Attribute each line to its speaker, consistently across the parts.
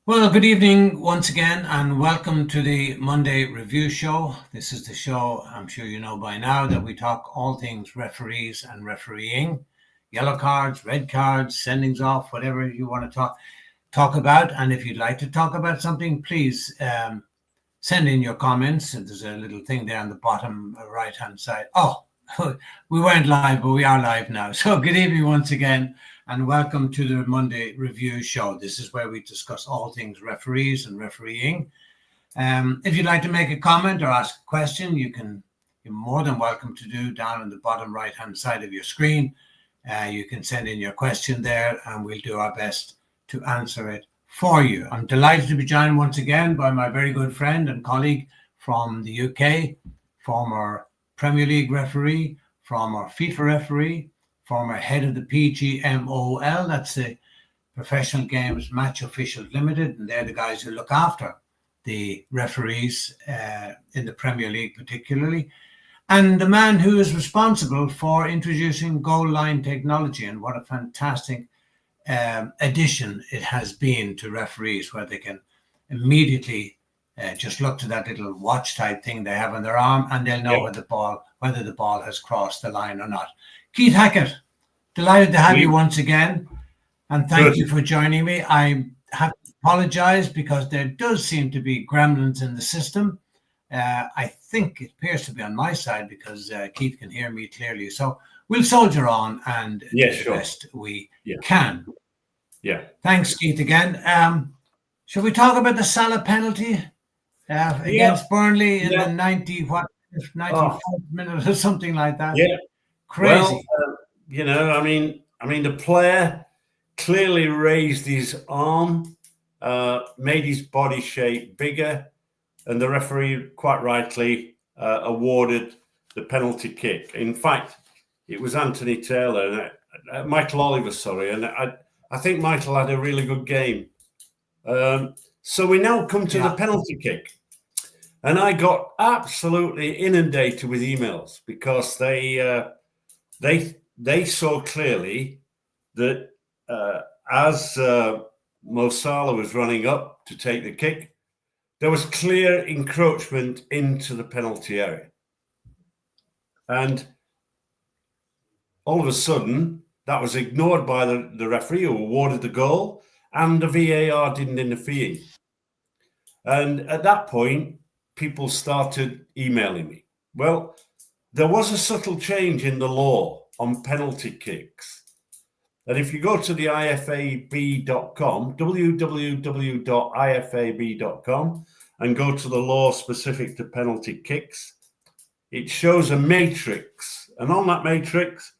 Speaker 1: Well, good evening once again, and welcome to the Monday Review Show. This is the show, I'm sure you know by now, that we talk all things referees and refereeing, yellow cards, red cards, sendings off, whatever you want to talk about. And if you'd like to talk about something, please send in your comments. And there's a little thing there on the bottom right hand side. Oh, we weren't live, but we are live now. So good evening once again, and welcome to the Monday Review Show. This is where we discuss all things referees and refereeing. If you'd like to make a comment or ask a question, you're more than welcome to do down on the bottom right hand side of your screen. You can send in your question there, and we'll do our best to answer it for you. I'm delighted to be joined once again by my very good friend and colleague from the UK, former Premier League referee, former FIFA referee, former head of the PGMOL, that's the Professional Games Match Officials Limited, and they're the guys who look after the referees in the Premier League particularly, and the man who is responsible for introducing goal line technology, and what a fantastic addition it has been to referees, where they can immediately just look to that little watch type thing they have on their arm, and they'll know whether the ball has crossed the line or not. Keith Hackett, delighted to have you once again, and thank you for joining me. I have to apologize because there does seem to be gremlins in the system. I think it appears to be on my side because Keith can hear me clearly. So we'll soldier on and do the best we can.
Speaker 2: Yeah.
Speaker 1: Thanks, Keith, again. Shall we talk about the Salah penalty against Burnley in the 94th minute or something like that?
Speaker 2: Yeah.
Speaker 1: Crazy.
Speaker 2: Well, I mean, the player clearly raised his arm, made his body shape bigger, and the referee quite rightly awarded the penalty kick. In fact, it was Anthony Taylor, Michael Oliver, and I think Michael had a really good game. So we now come to the penalty kick. And I got absolutely inundated with emails because they saw clearly that as Mo Salah was running up to take the kick, there was clear encroachment into the penalty area. And all of a sudden, that was ignored by the referee who awarded the goal, and the VAR didn't intervene. And at that point, people started emailing me. Well, there was a subtle change in the law on penalty kicks. And if you go to the ifab.com, www.ifab.com, and go to the law specific to penalty kicks, it shows a matrix. And on that matrix,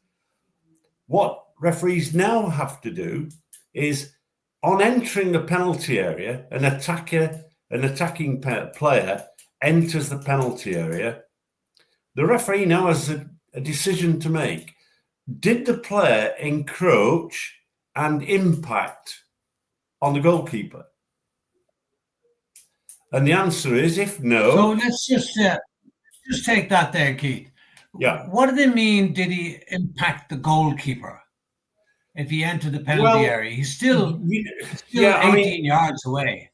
Speaker 2: what referees now have to do is, on entering the penalty area, an attacking player enters the penalty area, the referee now has a decision to make. Did the player encroach and impact on the goalkeeper? And the answer is, if no...
Speaker 1: So let's just take that there, Keith.
Speaker 2: Yeah.
Speaker 1: What do they mean, did he impact the goalkeeper? If he entered the penalty area, he's still 18 yards away.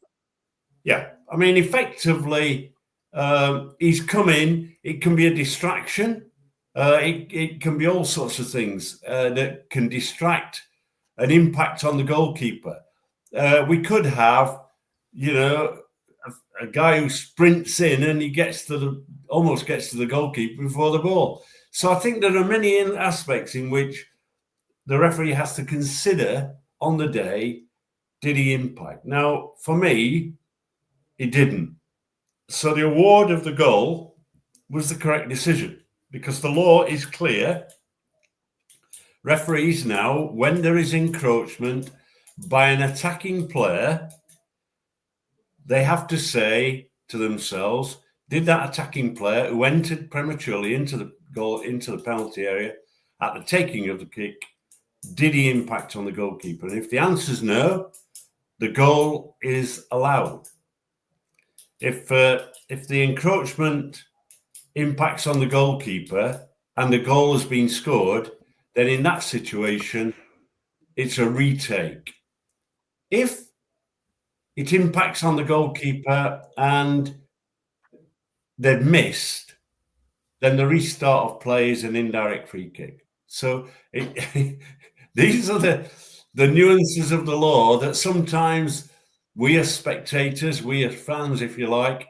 Speaker 2: Yeah. I mean, effectively, he's come in. It can be a distraction. It can be all sorts of things that can distract an impact on the goalkeeper. We could have, a guy who sprints in and he almost gets to the goalkeeper before the ball. So I think there are many aspects in which the referee has to consider on the day, did he impact? Now, for me, he didn't. So the award of the goal was the correct decision because the law is clear. Referees now, when there is encroachment by an attacking player, they have to say to themselves, did that attacking player who entered prematurely into the penalty area at the taking of the kick, did he impact on the goalkeeper? And if the answer is no, the goal is allowed. If the encroachment impacts on the goalkeeper and the goal has been scored, then in that situation, it's a retake. If it impacts on the goalkeeper and they've missed, then the restart of play is an indirect free kick. So these are the nuances of the law that sometimes we as spectators, we as fans, if you like,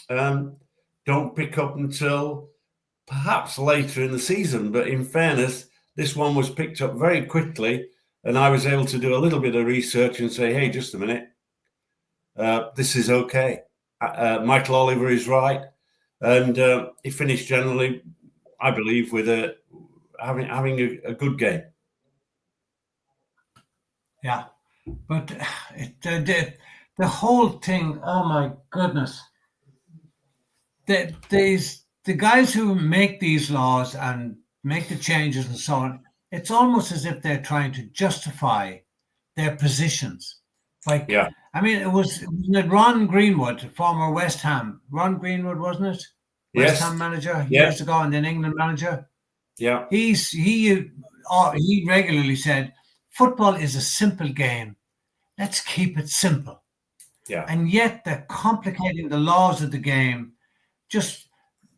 Speaker 2: don't pick up until perhaps later in the season. But in fairness, this one was picked up very quickly, and I was able to do a little bit of research and say, hey, just a minute, this is okay. Michael Oliver is right. And he finished generally, I believe, with having a good game.
Speaker 1: Yeah, but the whole thing, oh my goodness. The guys who make these laws and make the changes and so on, it's almost as if they're trying to justify their positions. Like,
Speaker 2: Yeah.
Speaker 1: I mean, wasn't it Ron Greenwood, former West Ham? Ron Greenwood, wasn't it? West
Speaker 2: Yes.
Speaker 1: Ham manager
Speaker 2: Yeah.
Speaker 1: years ago, and then England manager.
Speaker 2: Yeah.
Speaker 1: He regularly said, football is a simple game. Let's keep it simple.
Speaker 2: Yeah.
Speaker 1: And yet they're complicating the laws of the game just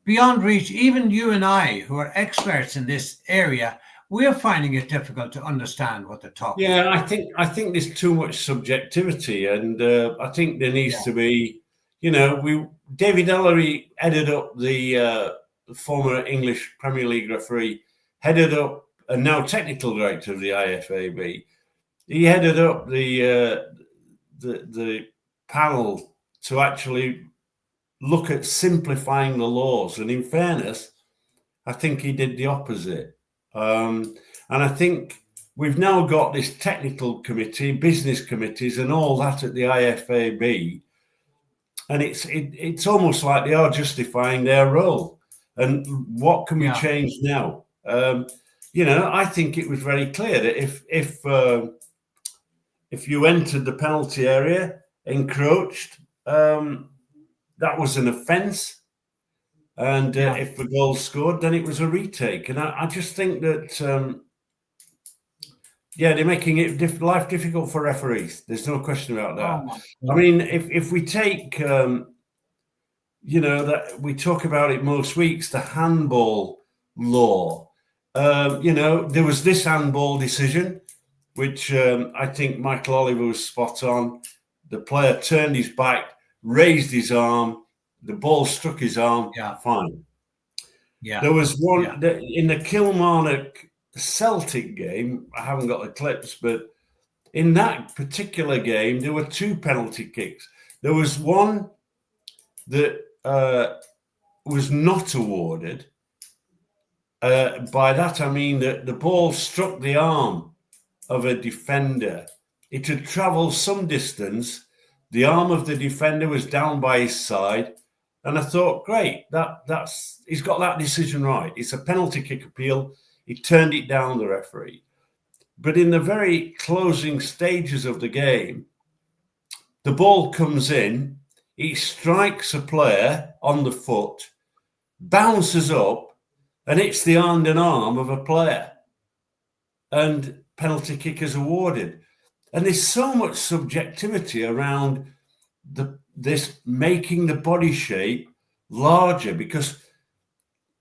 Speaker 1: beyond reach. Even you and I, who are experts in this area, we're finding it difficult to understand what they're talking about.
Speaker 2: Yeah, I think there's too much subjectivity, and I think there needs to be, David Ellery headed up the former English Premier League referee, headed up, and now technical director of the IFAB. He headed up the panel to actually look at simplifying the laws. And in fairness, I think he did the opposite. And I think we've now got this technical committee, business committees, and all that at the IFAB. And it's almost like they are justifying their role. And what can we change now? I think it was very clear that if you entered the penalty area, encroached, that was an offence. And if the goal scored, then it was a retake. And I just think that, they're making it life difficult for referees. There's no question about that. I mean, if we take, that we talk about it most weeks, the handball law. There was this handball decision, which I think Michael Oliver was spot on. The player turned his back, raised his arm, the ball struck his arm, fine. Yeah. There was one in the Kilmarnock Celtic game. I haven't got the clips, but in that particular game, there were two penalty kicks. There was one that was not awarded. By that, I mean that the ball struck the arm of a defender. It had travelled some distance. The arm of the defender was down by his side. And I thought, great, that's he's got that decision right. It's a penalty kick appeal. He turned it down, the referee. But in the very closing stages of the game, the ball comes in, he strikes a player on the foot, bounces up, and hits the hand and arm of a player. And penalty kick is awarded. And there's so much subjectivity around this making the body shape larger, because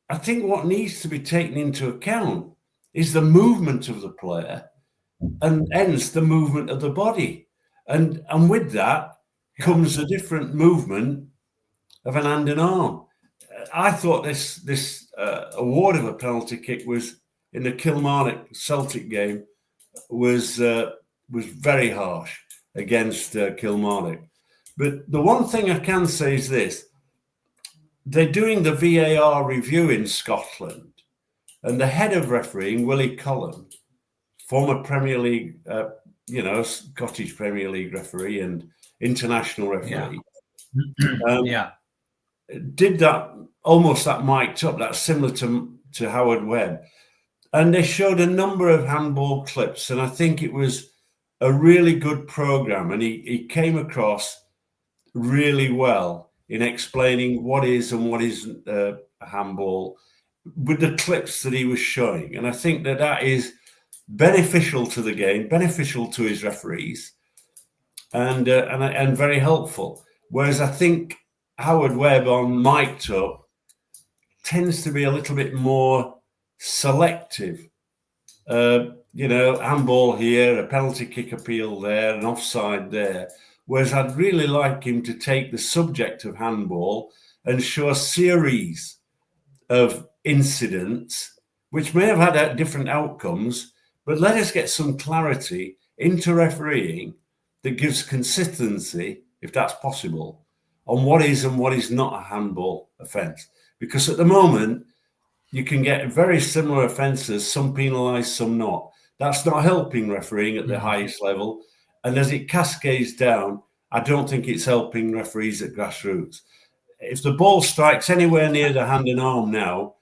Speaker 2: I think what needs to be taken into account is the movement of the player and hence the movement of the body. And with that comes a different movement of an hand and arm. I thought this award of a penalty kick was in the Kilmarnock Celtic game was very harsh against Kilmarnock. But the one thing I can say is this: they're doing the VAR review in Scotland, and the head of refereeing, Willie Cullen, former Premier League, Scottish Premier League referee and international referee, did that almost that mic'd up. That's similar to Howard Webb, and they showed a number of handball clips, and I think it was a really good program, and he came across really well in explaining what is and what isn't a handball with the clips that he was showing. And I think that is beneficial to the game, beneficial to his referees. and very helpful. Whereas I think Howard Webb on Mic'd Up tends to be a little bit more selective. Handball here, a penalty kick appeal there, an offside there. Whereas I'd really like him to take the subject of handball and show a series of incidents which may have had different outcomes, but let us get some clarity into refereeing that gives consistency, if that's possible, on what is and what is not a handball offence. Because at the moment, you can get very similar offences, some penalised, some not. That's not helping refereeing at the highest level. And as it cascades down, I don't think it's helping referees at grassroots. If the ball strikes anywhere near the hand and arm now,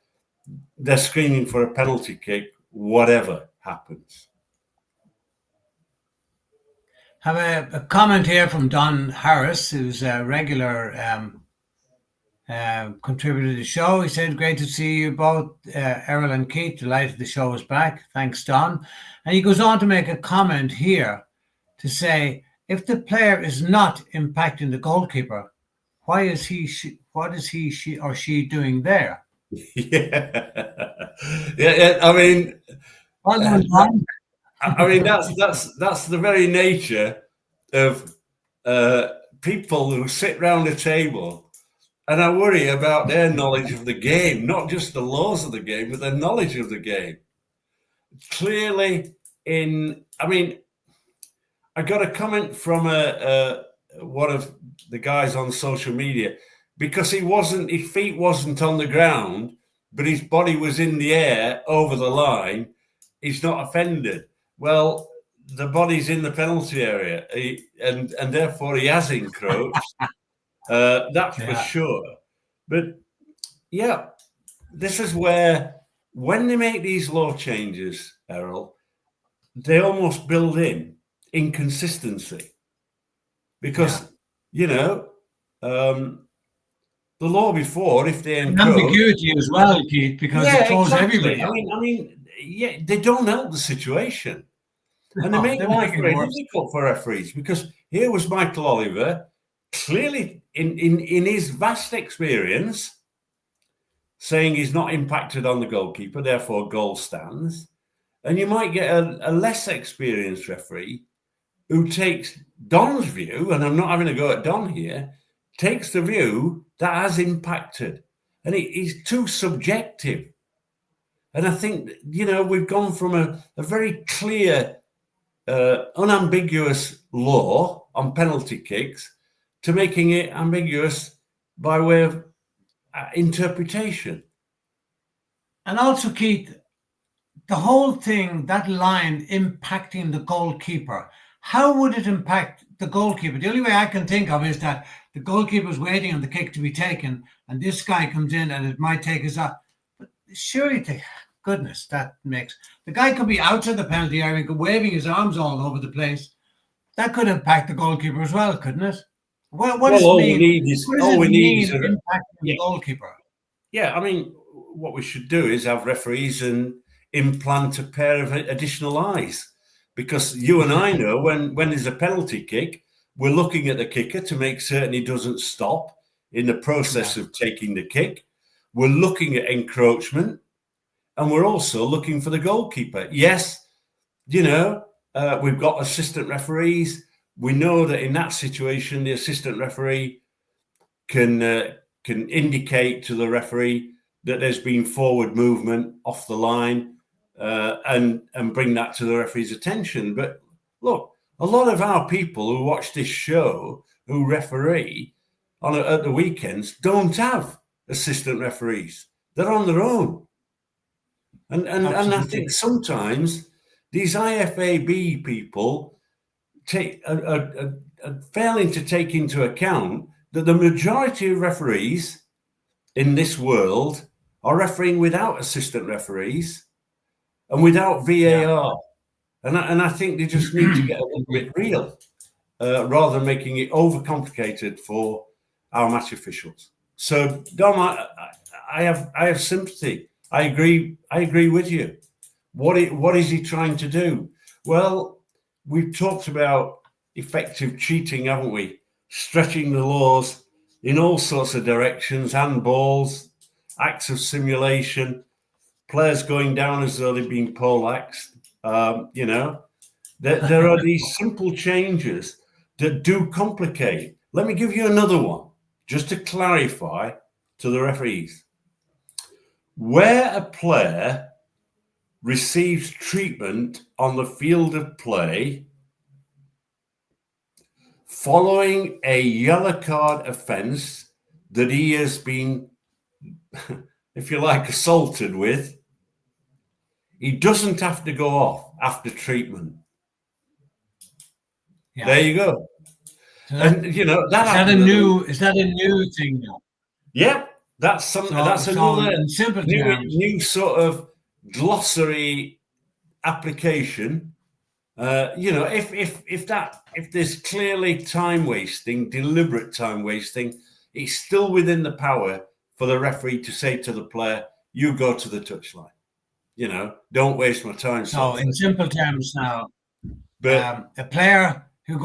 Speaker 2: they're screaming for a penalty kick, whatever happens.
Speaker 1: Have a comment here from Don Harris, who's a regular contributor to the show. He said, great to see you both, Errol and Keith. Delighted the show is back. Thanks, Don. And he goes on to make a comment here to say, if the player is not impacting the goalkeeper, what is he or she doing there?
Speaker 2: Yeah. I mean, that's the very nature of people who sit round a table, and I worry about their knowledge of the game, not just the laws of the game, but their knowledge of the game. Clearly, I got a comment from one of the guys on social media, because his feet wasn't on the ground, but his body was in the air over the line. He's not offended. Well, the body's in the penalty area, and therefore he has encroached. That's for sure. But yeah, this is where, when they make these law changes, Errol, they almost build in inconsistency, because the law before, if they encroach,
Speaker 1: ambiguity as well, Keith, because it throws everybody.
Speaker 2: They don't help the situation, and they make life very difficult for referees. Because here was Michael Oliver, clearly in his vast experience, saying he's not impacted on the goalkeeper, therefore goal stands. And you might get a less experienced referee who takes Don's view, and I'm not having a go at Don here, takes the view that has impacted. And it's too subjective. And I think, we've gone from a very clear, unambiguous law on penalty kicks to making it ambiguous by way of interpretation.
Speaker 1: And also, Keith, the whole thing, that line impacting the goalkeeper, how would it impact the goalkeeper? The only way I can think of is that the goalkeeper's waiting on the kick to be taken, and this guy comes in and it might take us up. But surely, goodness, that makes... The guy could be outside the penalty area, waving his arms all over the place. That could impact the goalkeeper as well, couldn't it?
Speaker 2: All we need is
Speaker 1: impacting the goalkeeper.
Speaker 2: Yeah, what we should do is have referees and implant a pair of additional eyes, because you and I know when there's a penalty kick, we're looking at the kicker to make certain he doesn't stop in the process of taking the kick. We're looking at encroachment, and we're also looking for the goalkeeper. Yes, we've got assistant referees. We know that in that situation, the assistant referee can indicate to the referee that there's been forward movement off the line, and bring that to the referee's attention. But look, a lot of our people who watch this show, who referee at the weekends, don't have assistant referees. They're on their own. And I think sometimes these IFAB people are failing to take into account that the majority of referees in this world are refereeing without assistant referees and without VAR. And I think they just need to get a little bit real, rather than making it overcomplicated for our match officials. So, Dom, I have sympathy. I agree with you. What is he trying to do? Well, we've talked about, effective cheating, haven't we? Stretching the laws in all sorts of directions, handballs, acts of simulation, players going down as though they've been poleaxed. There are these simple changes that do complicate. Let me give you another one, just to clarify to the referees. Where a player receives treatment on the field of play following a yellow card offence that he has been, if you like, assaulted with, he doesn't have to go off after treatment. Yeah. There you go.
Speaker 1: So that,
Speaker 2: and you know that
Speaker 1: is that a new thing now?
Speaker 2: Yeah, that's another new sort of glossary application. If there's clearly time wasting, deliberate time wasting, it's still within the power for the referee to say to the player, "You go to the touchline. Don't waste my time."
Speaker 1: So, in simple terms, now, a player who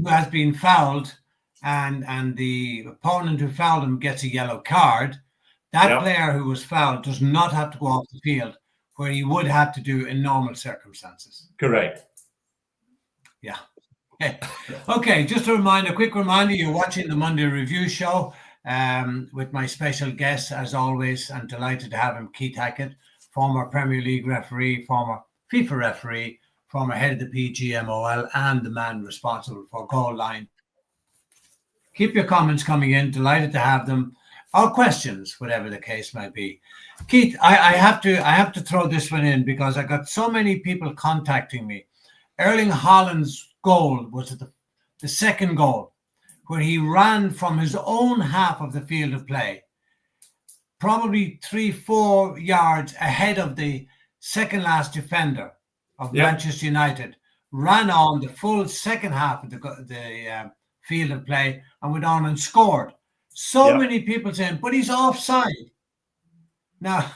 Speaker 1: has been fouled, and the opponent who fouled him gets a yellow card. That player who was fouled does not have to go off the field, where he would have to do in normal circumstances.
Speaker 2: Correct.
Speaker 1: Yeah. Okay. Just a quick reminder, you're watching the Monday Review Show with my special guest, as always. I'm delighted to have him, Keith Hackett, former Premier League referee, former FIFA referee, former head of the PGMOL, and the man responsible for Goal Line. Keep your comments coming in. Delighted to have them. Or questions, whatever the case might be. Keith, I have to throw this one in because I got so many people contacting me. Erling Haaland's goal was the second goal, where he ran from his own half of the field of play, probably 3-4 yards ahead of the second last defender of Manchester United, ran on the full second half of the field of play and went on and scored. So many people saying, but he's offside. Now,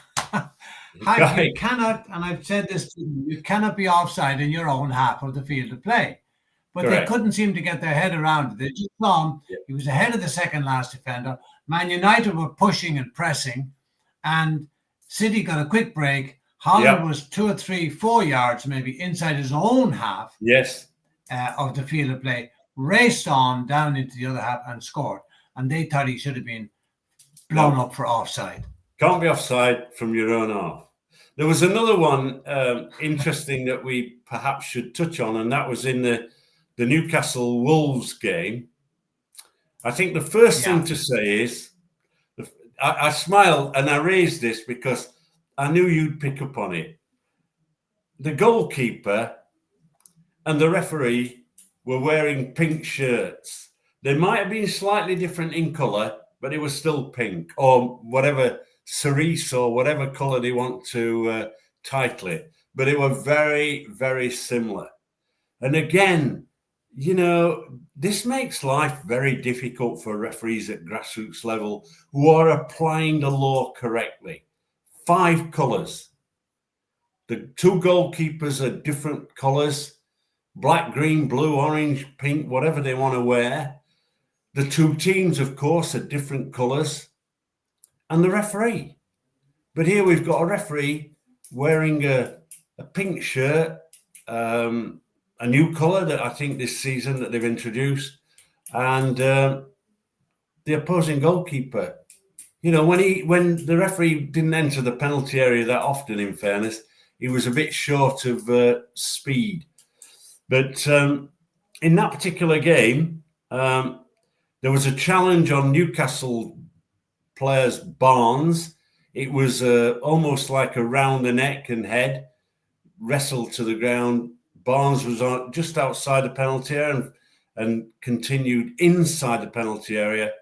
Speaker 1: you cannot, and I've said this to you cannot be offside in your own half of the field of play. But Correct. They couldn't seem to get their head around it. They just saw him. He was ahead of the second last defender. Man United were pushing and pressing, and City got a quick break. Haaland was 2 or 3, 4 yards maybe inside his own half of the field of play, raced on down into the other half and scored. And they thought he should have been blown up for offside.
Speaker 2: Can't be offside from your own half. There was another one interesting that we perhaps should touch on, and that was in the Newcastle Wolves game. I think the first thing to say is, I smiled and I raised this because I knew you'd pick up on it. The goalkeeper and the referee were wearing pink shirts. They might have been slightly different in colour, but it was still pink, or whatever, cerise, or whatever colour they want to title it. But they were very, very similar. And again, this makes life very difficult for referees at grassroots level who are applying the law correctly. 5 colours. The 2 goalkeepers are different colours: black, green, blue, orange, pink, whatever they want to wear. The 2 teams, of course, are different colours. And the referee. But here we've got a referee wearing a pink shirt, a new colour that I think this season that they've introduced, and the opposing goalkeeper. When the referee didn't enter the penalty area that often, in fairness, he was a bit short of speed. But in that particular game, there was a challenge on Newcastle players Barnes. It was almost like around the neck and head, wrestled to the ground. Barnes was just outside the penalty area and continued inside the penalty area.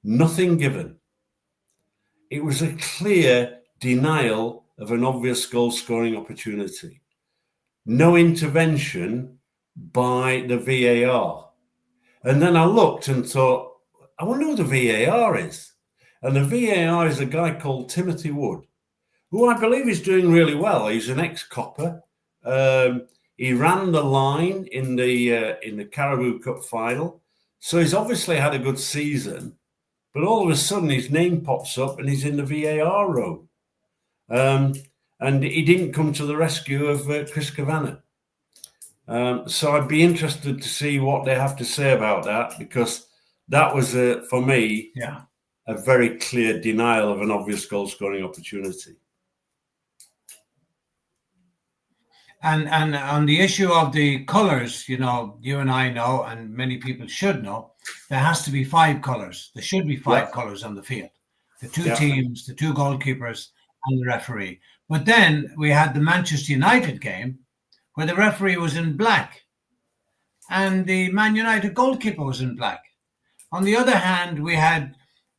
Speaker 2: Nothing given. It was a clear denial of an obvious goal-scoring opportunity. No intervention by the VAR. And then I looked and thought, I wonder who the VAR is. And the VAR is a guy called Timothy Wood, who I believe is doing really well. He's an ex-copper. He ran the line in the Caribou Cup final, so he's obviously had a good season. But all of a sudden, his name pops up and he's in the VAR room, and he didn't come to the rescue of Chris Kavanagh. So I'd be interested to see what they have to say about that, because that was for me a very clear denial of an obvious goal scoring opportunity.
Speaker 1: And on the issue of the colours, you and I know, and many people should know, there has to be 5 colours. There should be 5 colours on the field. The 2 teams, the 2 goalkeepers, and the referee. But then we had the Manchester United game where the referee was in black and the Man United goalkeeper was in black. On the other hand, we had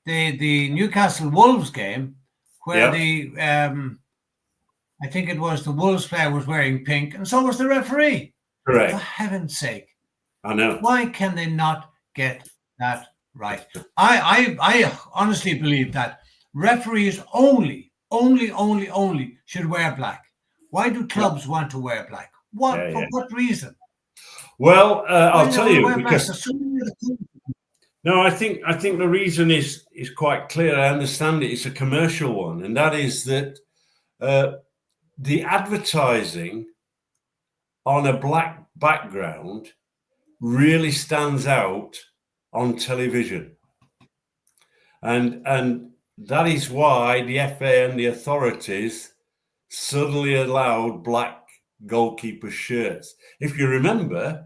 Speaker 1: the Newcastle Wolves game where I think it was the Wolves player was wearing pink, and so was the referee.
Speaker 2: Correct.
Speaker 1: For heaven's sake.
Speaker 2: I know.
Speaker 1: Why can they not get that right? I honestly believe that referees only should wear black. Why do clubs want to wear black? For what reason?
Speaker 2: Well, I'll tell you, because no, I think the reason is quite clear. I understand it. It's a commercial one, and that is that the advertising on a black background really stands out on television, and that is why the FA and the authorities suddenly allowed black goalkeeper shirts. If you remember,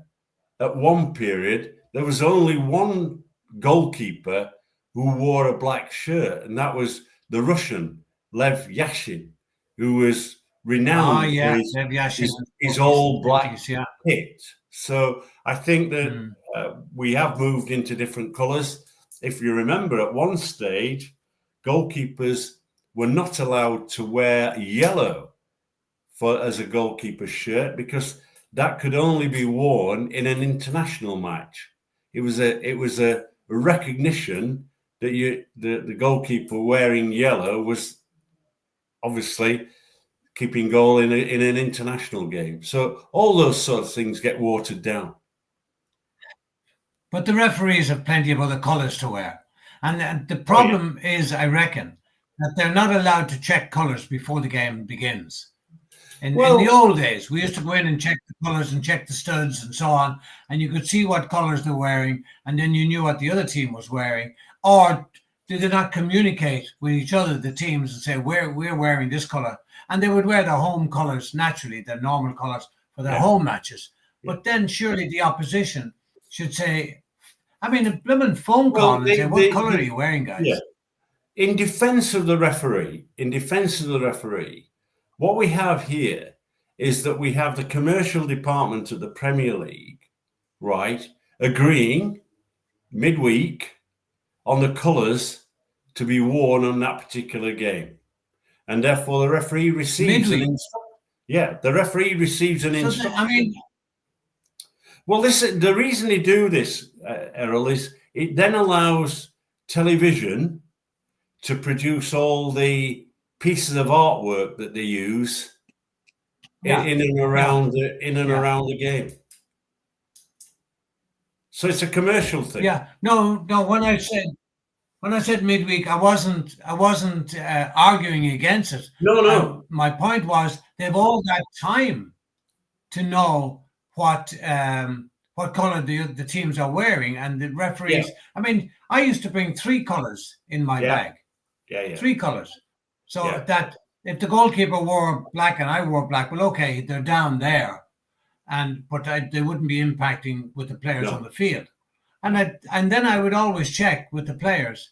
Speaker 2: at one period there was only one goalkeeper who wore a black shirt, and that was the Russian Lev Yashin, who was renowned for his all black kit. So I think that we have moved into different colours. If you remember, at one stage, goalkeepers were not allowed to wear yellow as a goalkeeper shirt, because that could only be worn in an international match. It was a recognition that the goalkeeper wearing yellow was obviously keeping goal in an international game. So all those sort of things get watered down.
Speaker 1: But the referees have plenty of other colours to wear. And the problem is, I reckon, that they're not allowed to check colours before the game begins. In the old days, we used to go in and check the colours and check the studs and so on, and you could see what colours they're wearing, and then you knew what the other team was wearing. Or did they not communicate with each other, the teams, and say, we're wearing this colour? And they would wear their home colours, naturally, their normal colours for their home matches. But then surely the opposition should say, I mean, a blooming phone call and say, what colour are you wearing, guys?
Speaker 2: Yeah. In defence of the referee, what we have here is that we have the commercial department of the Premier League, right, agreeing midweek on the colours to be worn on that particular game. And therefore the referee receives the referee receives an instruction. Well, the reason they do this, Errol, is it then allows television to produce all the pieces of artwork that they use in and around the game. So it's a commercial thing.
Speaker 1: Yeah. No. When I said midweek, I wasn't arguing against it.
Speaker 2: No.
Speaker 1: My point was they've all got time to know what color the teams are wearing, and the referees. I mean, I used to bring 3 colors in my bag. 3 colors. So that if the goalkeeper wore black and I wore black, well, okay, they're down there, but they wouldn't be impacting with the players on the field. And then I would always check with the players,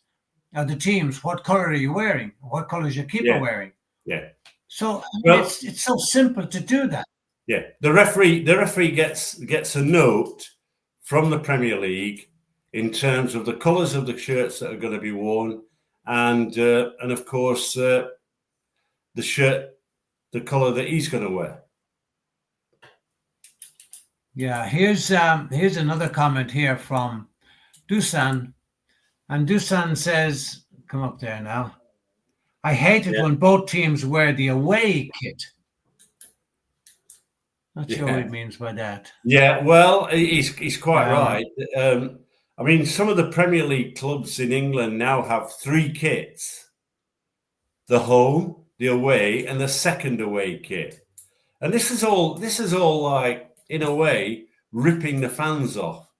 Speaker 1: the teams, what color are you wearing? What color is your keeper wearing?
Speaker 2: Yeah.
Speaker 1: So it's so simple to do that.
Speaker 2: Yeah. The referee gets a note from the Premier League in terms of the colours of the shirts that are going to be worn, and of course the shirt, the colour that he's going to wear.
Speaker 1: Yeah, here's another comment here from Dusan, and Dusan says, come up there now. I hate it when both teams wear the away kit. Not sure what he means by that.
Speaker 2: Yeah, well, he's quite right. I mean, some of the Premier League clubs in England now have 3 kits: the home, the away, and the second away kit. And this is all like, in a way, ripping the fans off.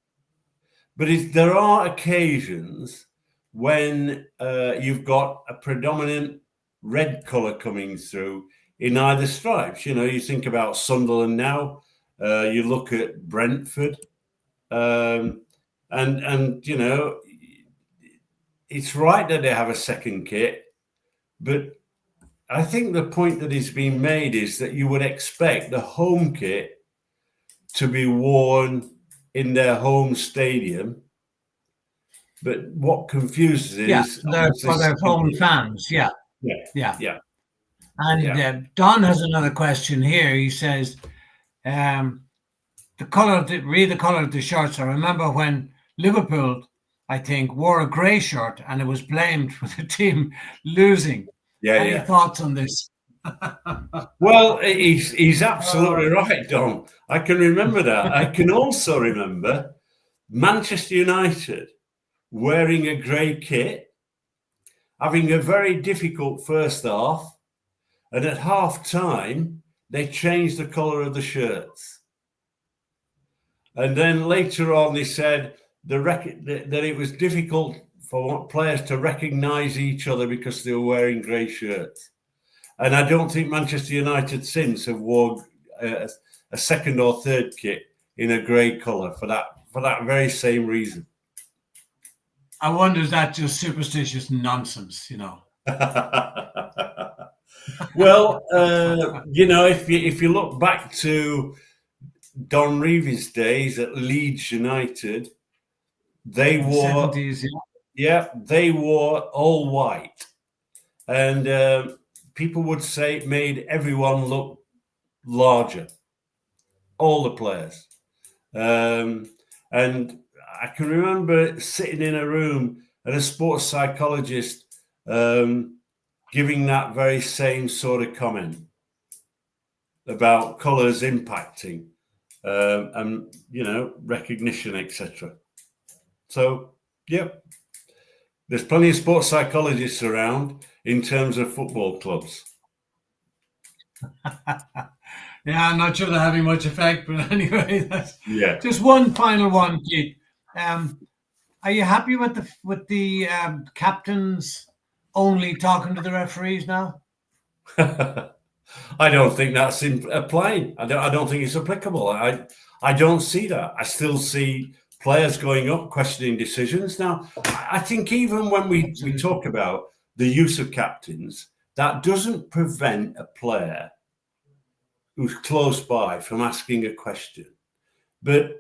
Speaker 2: But there are occasions when you've got a predominant red colour coming through in either stripes. You know, you think about Sunderland now, you look at Brentford, and you know, it's right that they have a second kit, but I think the point that is being made is that you would expect the home kit to be worn in their home stadium. But what confuses it is
Speaker 1: for their home fans. Yeah. And Don has another question here. He says, read the color of the shirts. I remember when Liverpool, I think, wore a grey shirt and it was blamed for the team losing. Any thoughts on this?
Speaker 2: Well, he's absolutely right, Don. I can remember that. I can also remember Manchester United wearing a grey kit, having a very difficult first half, and at half time they changed the colour of the shirts. And then later on they said that it was difficult for players to recognise each other because they were wearing grey shirts. And I don't think Manchester United since have worn a second or third kit in a grey colour for that very same reason.
Speaker 1: I wonder, is that just superstitious nonsense, you know?
Speaker 2: Well, you know, if you look back to Don Revie's days at Leeds United, they wore
Speaker 1: 70s,
Speaker 2: they wore all white, and people would say it made everyone look larger, all the players. And I can remember sitting in a room and a sports psychologist giving that very same sort of comment about colours impacting and, you know, recognition, etc. So, yep, there's plenty of sports psychologists around in terms of football clubs.
Speaker 1: Yeah, I'm not sure they're having much effect, but anyway, that's just one final one, Keith. Are you happy with the captains only talking to the referees now?
Speaker 2: I don't think that's applying. I don't think it's applicable. I don't see that. I still see players going up questioning decisions. Now, I think even when we talk about the use of captains, that doesn't prevent a player who's close by from asking a question. But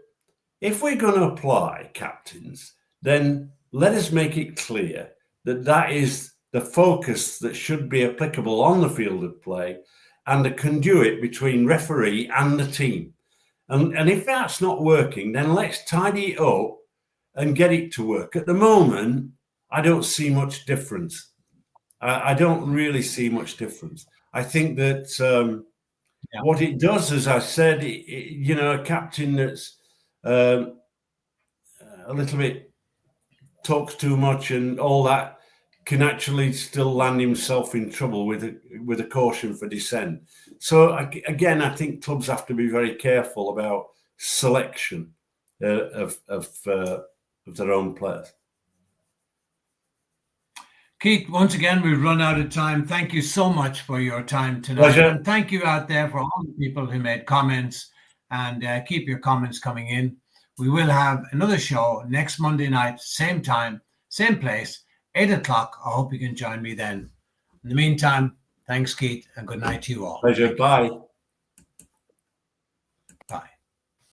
Speaker 2: if we're going to apply captains, then let us make it clear that that is the focus that should be applicable on the field of play and the conduit between referee and the team. And if that's not working, then let's tidy it up and get it to work. At the moment, I don't see much difference. I don't really see much difference. I think that what it does, as I said, you know, a captain that's a little bit talks too much and all that can actually still land himself in trouble with a caution for dissent. So again, I think clubs have to be very careful about selection of their own players.
Speaker 1: Keith, once again, we've run out of time. Thank you so much for your time tonight.
Speaker 2: Pleasure.
Speaker 1: And thank you out there for all the people who made comments, and keep your comments coming in. We will have another show next Monday night, same time, same place, 8 o'clock. I hope you can join me then. In the meantime, thanks, Keith, and good night to you all.
Speaker 2: Pleasure. Bye.